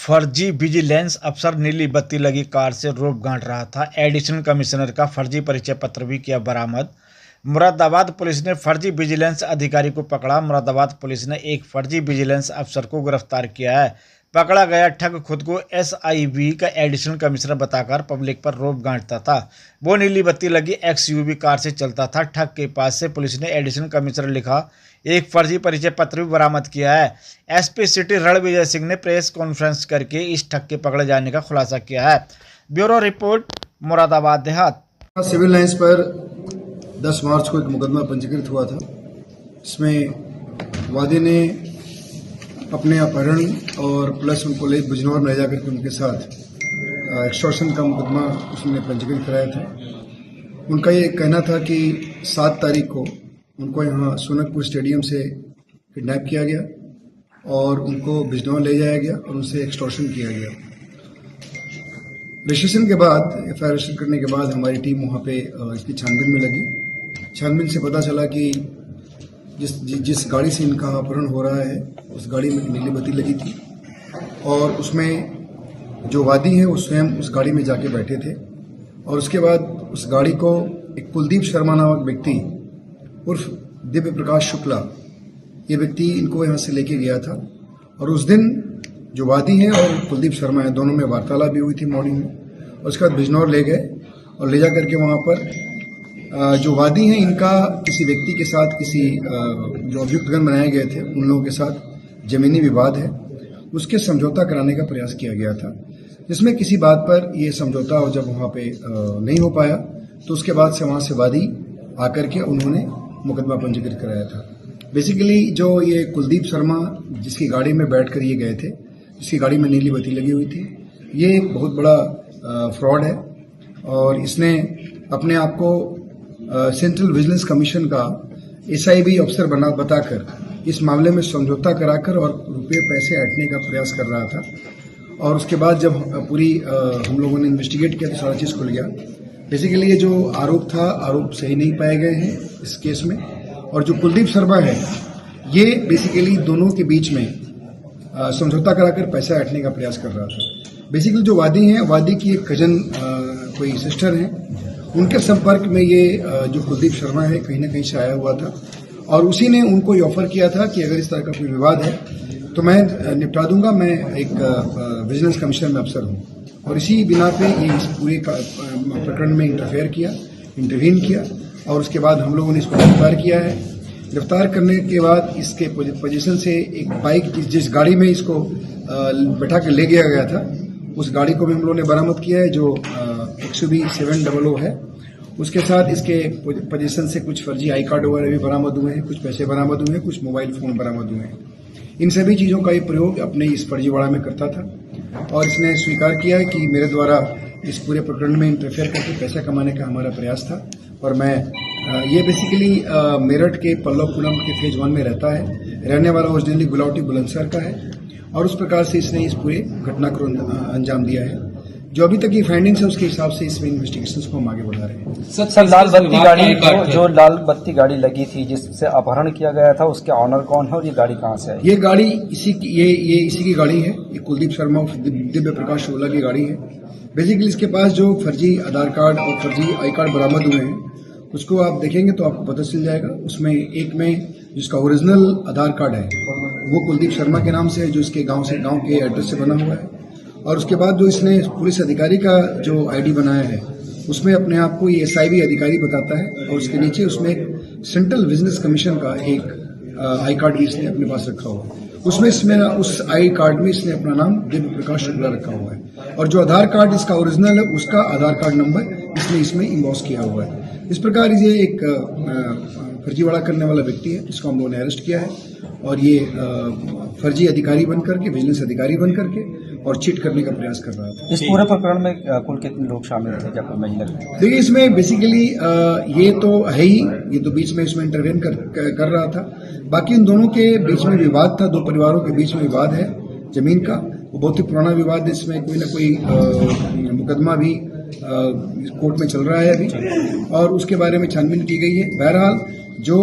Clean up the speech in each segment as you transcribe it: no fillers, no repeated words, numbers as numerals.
फर्जी विजिलेंस अफसर नीली बत्ती लगी कार से रोप गांठ रहा था। एडिशनल कमिश्नर का फर्जी परिचय पत्र भी किया बरामद। मुरादाबाद पुलिस ने फर्जी विजिलेंस अधिकारी को पकड़ा। मुरादाबाद पुलिस ने एक फर्जी विजिलेंस अफसर को गिरफ्तार किया है। पकड़ा गया ठग खुद को SIV का एडिशनल कमिश्नर बताकर पब्लिक पर रोप गांठता था। वो नीली बत्ती लगी XUV कार से चलता था। ठग के पास से पुलिस ने एडिशनल कमिश्नर लिखा एक फर्जी परिचय पत्र भी बरामद किया है। SP सिटी रणविजय सिंह ने प्रेस कॉन्फ्रेंस करके इस ठग के पकड़े जाने का खुलासा किया है। ब्यूरो रिपोर्ट, मुरादाबाद देहात। सिविल लाइंस पर 10 मार्च को एक मुकदमा पंजीकृत हुआ था। इसमें वादी ने अपने अपहरण और प्लस उनको बिजनौर में ले जाकर के उनके साथ एक्सटॉर्शन का मुकदमा उसने पंजीकृत कराया था। उनका ये कहना था कि 7 तारीख को उनको यहाँ सोनकपुर स्टेडियम से किडनैप किया गया और उनको बिजनौर ले जाया गया और उनसे एक्सटॉर्शन किया गया। रजिस्ट्रेशन के बाद FIR रजिस्टर करने के बाद हमारी टीम वहाँ पे इसकी छानबीन में लगी। छानबीन से पता चला कि जिस गाड़ी से इनका अपहरण हो रहा है उस गाड़ी में नीली बत्ती लगी थी और उसमें जो वादी हैं वो स्वयं उस गाड़ी में जाके बैठे थे और उसके बाद उस गाड़ी को एक कुलदीप शर्मा नामक व्यक्ति उर्फ दिव्य प्रकाश शुक्ला, ये व्यक्ति इनको यहाँ से लेके गया था और उस दिन जो वादी हैं और कुलदीप शर्मा हैं दोनों में वार्तालाप भी हुई थी मॉर्निंग में और उसके बाद बिजनौर ले गए और ले जा करके वहाँ पर जो वादी हैं इनका किसी व्यक्ति के साथ किसी जो अभियुक्तगण बनाए गए थे उन लोगों के साथ जमीनी विवाद है, उसके समझौता कराने का प्रयास किया गया था, जिसमें किसी बात पर ये समझौता जब वहाँ पे नहीं हो पाया तो उसके बाद से वहाँ से वादी आकर के उन्होंने मुकदमा पंजीकृत कराया था। बेसिकली जो ये कुलदीप शर्मा जिसकी गाड़ी में बैठ कर ये गए थे, जिसकी गाड़ी में नीली बत्ती लगी हुई थी, ये एक बहुत बड़ा फ्रॉड है और इसने अपने आप को सेंट्रल विजिलेंस कमीशन का SIV अफसर बताकर इस मामले में समझौता कराकर और रुपये पैसे ऐंठने का प्रयास कर रहा था। और उसके बाद जब पूरी हम लोगों ने इन्वेस्टिगेट किया तो सारा चीज़ खुल गया। बेसिकली ये जो आरोप था, आरोप सही नहीं पाए गए हैं इस केस में। और जो कुलदीप शर्मा है ये बेसिकली दोनों के बीच में समझौता कराकर पैसा ऐंठने का प्रयास कर रहा था। बेसिकली जो वादी हैं, वादी की एक कजन कोई सिस्टर हैं, उनके संपर्क में ये जो कुलदीप शर्मा है कहीं ना कहीं से आया हुआ था और उसी ने उनको ये ऑफर किया था कि अगर इस तरह का कोई विवाद है तो मैं निपटा दूंगा, मैं एक विजिलेंस कमिश्नर में अफसर हूँ। और इसी बिना पे ये इस पूरे प्रकरण में इंटरवीन किया और उसके बाद हम लोगों ने इसको गिरफ्तार किया है। गिरफ्तार करने के बाद इसके पोजीशन से एक बाइक जिस गाड़ी में इसको बैठा के ले गया था उस गाड़ी को भी हम लोगों ने बरामद किया है जो XUV 700 है। उसके साथ इसके पोजीशन से कुछ फर्जी आई कार्ड वगैरह भी बरामद हुए हैं, कुछ पैसे बरामद हुए हैं, कुछ मोबाइल फोन बरामद हुए हैं। इन सभी चीज़ों का ये प्रयोग अपने इस फर्जीवाड़ा में करता था और इसने स्वीकार किया है कि मेरे द्वारा इस पूरे प्रकरण में इंटरफेयर करके पैसा कमाने का हमारा प्रयास था। और मैं ये बेसिकली मेरठ के पल्लवपुरम के फेज 1 में रहता है, रहने वाला ओरिजिनली गुलावटी बुलंदशहर का है और उस प्रकार से इसने इस पूरे घटना को अंजाम दिया है। जो अभी तक की फाइंडिंग्स है उसके हिसाब से इसमें इन्वेस्टिगेशंस को हम आगे बढ़ा रहे हैं। सर लाल बत्ती गाड़ी जो लाल बत्ती गाड़ी लगी थी जिससे अपहरण किया गया था उसके ऑनर कौन है और ये गाड़ी कहाँ से है? ये गाड़ी इसी की गाड़ी है। ये कुलदीप शर्मा दिव्य प्रकाश शुक्ला की गाड़ी है। बेसिकली इसके पास जो फर्जी आधार कार्ड और फर्जी आई कार्ड बरामद हुए हैं उसको आप देखेंगे तो आपको पता चल जाएगा। उसमें एक में जिसका ओरिजिनल आधार कार्ड है वो कुलदीप शर्मा के नाम से है, जो इसके गांव के एड्रेस से बना हुआ है। और उसके बाद जो इसने पुलिस अधिकारी का जो ID बनाया है उसमें अपने आप को ये SIV अधिकारी बताता है और उसके नीचे उसमें एक सेंट्रल बिजनेस कमीशन का एक आई कार्ड भी इसने अपने पास रखा हुआ है। उसमें इसमें उस आई कार्ड में इसने अपना नाम दिव्य प्रकाश शुक्ला रखा हुआ है और जो आधार कार्ड इसका ओरिजिनल है उसका आधार कार्ड नंबर इसने इसमें इम्बॉस किया हुआ है। इस प्रकार ये एक फर्जीवाड़ा करने वाला व्यक्ति है जिसको हम लोगों ने अरेस्ट किया है और ये फर्जी अधिकारी बन करके, विजिलेंस अधिकारी बन करके और चीट करने का प्रयास कर रहा था। इस पूरे प्रकरण में कुल कितने लोग शामिल थे, क्या कोई महिला? देखिए इसमें बेसिकली ये तो है ही, ये तो बीच में इसमें इंटरवेन कर रहा था। बाकी इन दोनों के बीच में विवाद था, 2 परिवारों के बीच में विवाद है जमीन का, वो बहुत ही पुराना विवाद है। इसमें कोई ना कोई मुकदमा भी कोर्ट में चल रहा है अभी और उसके बारे में छानबीन की गई है। बहरहाल जो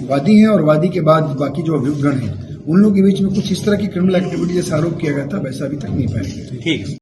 वादी हैं और वादी के बाद बाकी जो अभियुक्तगण हैं उन लोगों के बीच में कुछ इस तरह की क्रिमिनल एक्टिविटी जैसा आरोप किया गया था वैसा अभी तक नहीं पाया गया। ठीक